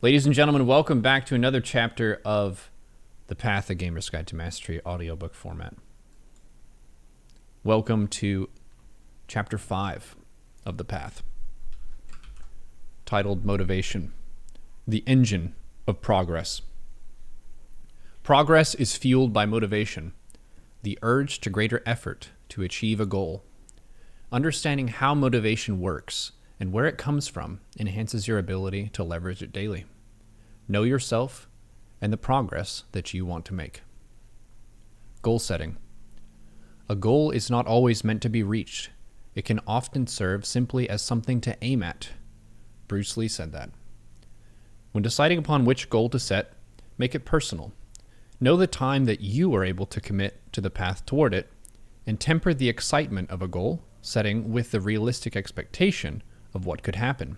Ladies and gentlemen, welcome back to another chapter of The Path, A Gamer's Guide to Mastery audiobook format. Welcome to Chapter 5 of The Path, titled Motivation, the Engine of Progress. Progress is fueled by motivation, the urge to greater effort to achieve a goal. Understanding how motivation works and where it comes from enhances your ability to leverage it daily. Know yourself and the progress that you want to make. Goal setting. A goal is not always meant to be reached. It can often serve simply as something to aim at. Bruce Lee said that. When deciding upon which goal to set, make it personal. Know the time that you are able to commit to the path toward it, and temper the excitement of a goal setting with the realistic expectation of what could happen.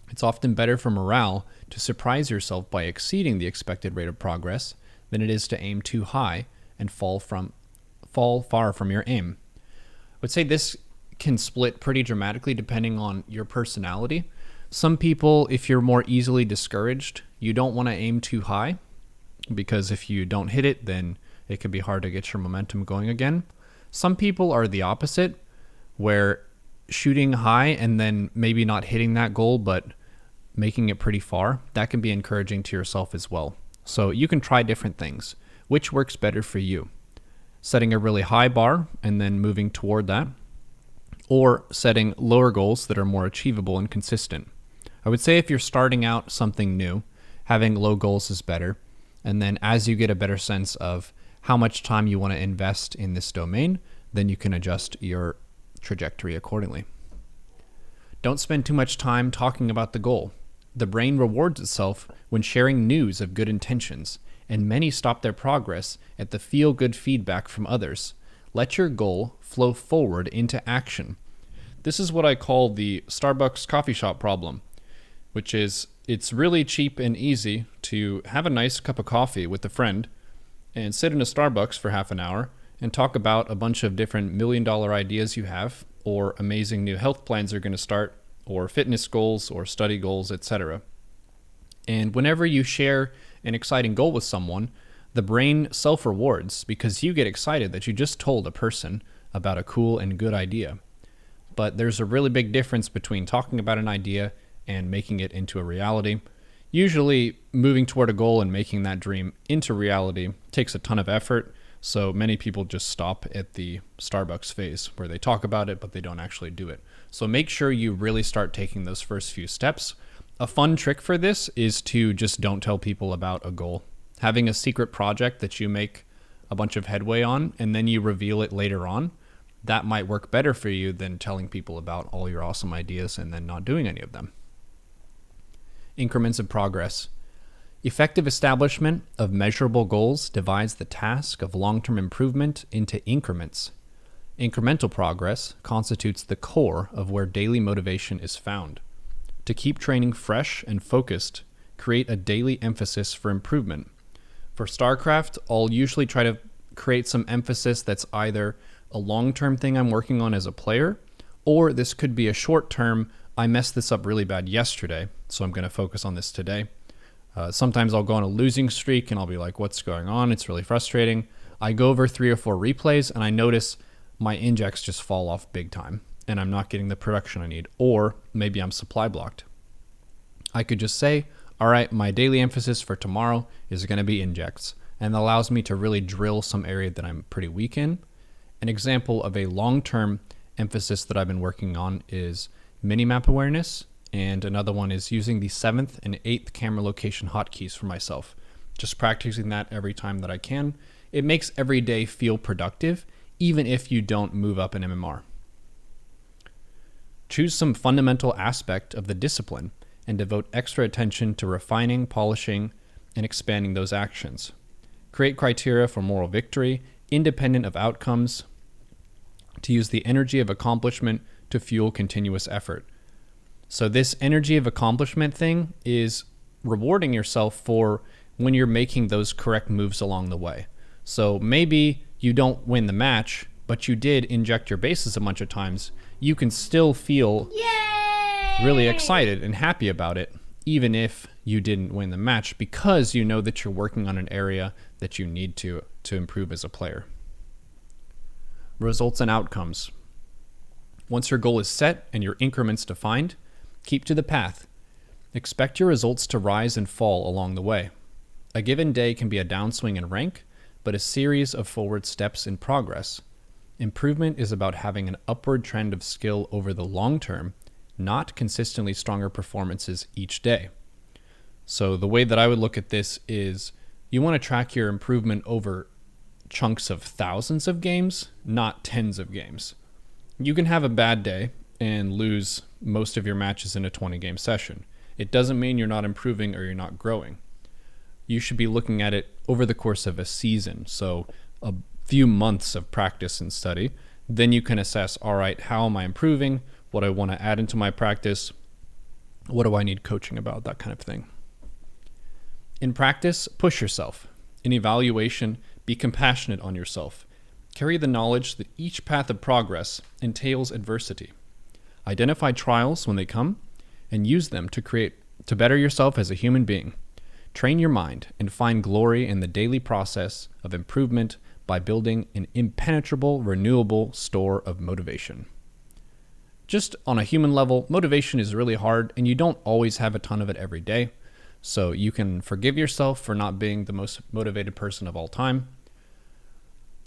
It's often better for morale to surprise yourself by exceeding the expected rate of progress than it is to aim too high and fall far from your aim. I would say this can split pretty dramatically depending on your personality. Some people, if you're more easily discouraged, you don't want to aim too high, because if you don't hit it, then it can be hard to get your momentum going again. Some people are the opposite, where shooting high and then maybe not hitting that goal, but making it pretty far, that can be encouraging to yourself as well. So you can try different things. Which works better for you? Setting a really high bar and then moving toward that, or setting lower goals that are more achievable and consistent. I would say if you're starting out something new, having low goals is better. And then as you get a better sense of how much time you want to invest in this domain, then you can adjust your trajectory accordingly. Don't spend too much time talking about the goal. The brain rewards itself when sharing news of good intentions, and many stop their progress at the feel-good feedback from others. Let your goal flow forward into action. This is what I call the Starbucks coffee shop problem, which is it's really cheap and easy to have a nice cup of coffee with a friend and sit in a Starbucks for half an hour and talk about a bunch of different million-dollar ideas you have, or amazing new health plans you're going to start, or fitness goals, or study goals, etc. And whenever you share an exciting goal with someone, the brain self-rewards because you get excited that you just told a person about a cool and good idea. But there's a really big difference between talking about an idea and making it into a reality. Usually, moving toward a goal and making that dream into reality takes a ton of effort. So many people just stop at the Starbucks phase where they talk about it, but they don't actually do it. So make sure you really start taking those first few steps. A fun trick for this is to just don't tell people about a goal. Having a secret project that you make a bunch of headway on and then you reveal it later on, that might work better for you than telling people about all your awesome ideas and then not doing any of them. Increments of progress. Effective establishment of measurable goals divides the task of long-term improvement into increments. Incremental progress constitutes the core of where daily motivation is found. To keep training fresh and focused, create a daily emphasis for improvement. For StarCraft, I'll usually try to create some emphasis that's either a long-term thing I'm working on as a player, or this could be a short-term, I messed this up really bad yesterday, so I'm going to focus on this today. Sometimes I'll go on a losing streak and I'll be like, what's going on? It's really frustrating. I go over 3 or 4 replays and I notice my injects just fall off big time and I'm not getting the production I need, or maybe I'm supply blocked. I could just say, all right, my daily emphasis for tomorrow is going to be injects, and that allows me to really drill some area that I'm pretty weak in. An example of a long-term emphasis that I've been working on is minimap awareness, and another one is using the 7th and 8th camera location hotkeys for myself. Just practicing that every time that I can. It makes every day feel productive, even if you don't move up an MMR. Choose some fundamental aspect of the discipline and devote extra attention to refining, polishing, and expanding those actions. Create criteria for moral victory, independent of outcomes, to use the energy of accomplishment to fuel continuous effort. So this energy of accomplishment thing is rewarding yourself for when you're making those correct moves along the way. So maybe you don't win the match, but you did inject your bases a bunch of times. You can still feel really excited and happy about it, even if you didn't win the match, because you know that you're working on an area that you need to improve as a player. Results and outcomes. Once your goal is set and your increments defined, keep to the path. Expect your results to rise and fall along the way. A given day can be a downswing in rank, but a series of forward steps in progress. Improvement is about having an upward trend of skill over the long term, not consistently stronger performances each day. So the way that I would look at this is you want to track your improvement over chunks of thousands of games, not tens of games. You can have a bad day and lose most of your matches in a 20-game session. It doesn't mean you're not improving or you're not growing. You should be looking at it over the course of a season, so a few months of practice and study. Then you can assess, all right, how am I improving? What do I want to add into my practice? What do I need coaching about? That kind of thing. In practice, push yourself. In evaluation, be compassionate on yourself. Carry the knowledge that each path of progress entails adversity. Identify trials when they come and use them to better yourself as a human being. Train your mind and find glory in the daily process of improvement by building an impenetrable, renewable store of motivation. Just on a human level, motivation is really hard, and you don't always have a ton of it every day. So you can forgive yourself for not being the most motivated person of all time.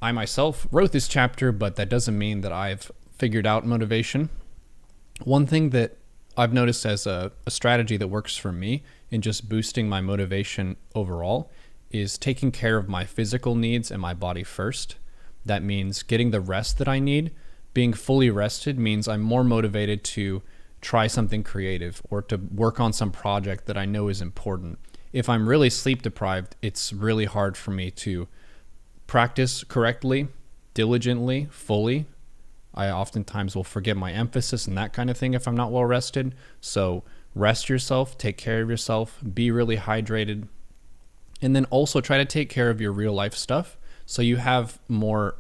I myself wrote this chapter, but that doesn't mean that I've figured out motivation. One thing that I've noticed as a strategy that works for me in just boosting my motivation overall is taking care of my physical needs and my body first. That means getting the rest that I need. Being fully rested means I'm more motivated to try something creative or to work on some project that I know is important. If I'm really sleep deprived, it's really hard for me to practice correctly, diligently, fully. I oftentimes will forget my emphasis and that kind of thing if I'm not well rested. So rest yourself, take care of yourself, be really hydrated, and then also try to take care of your real life stuff so you have more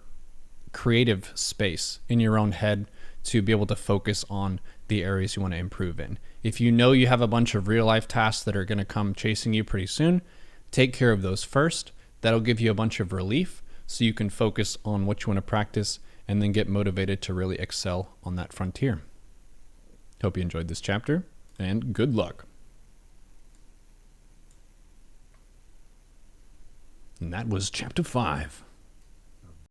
creative space in your own head to be able to focus on the areas you want to improve in. If you know you have a bunch of real life tasks that are going to come chasing you pretty soon, take care of those first. That'll give you a bunch of relief so you can focus on what you want to practice and then get motivated to really excel on that frontier. Hope you enjoyed this chapter, and good luck. And that was chapter 5.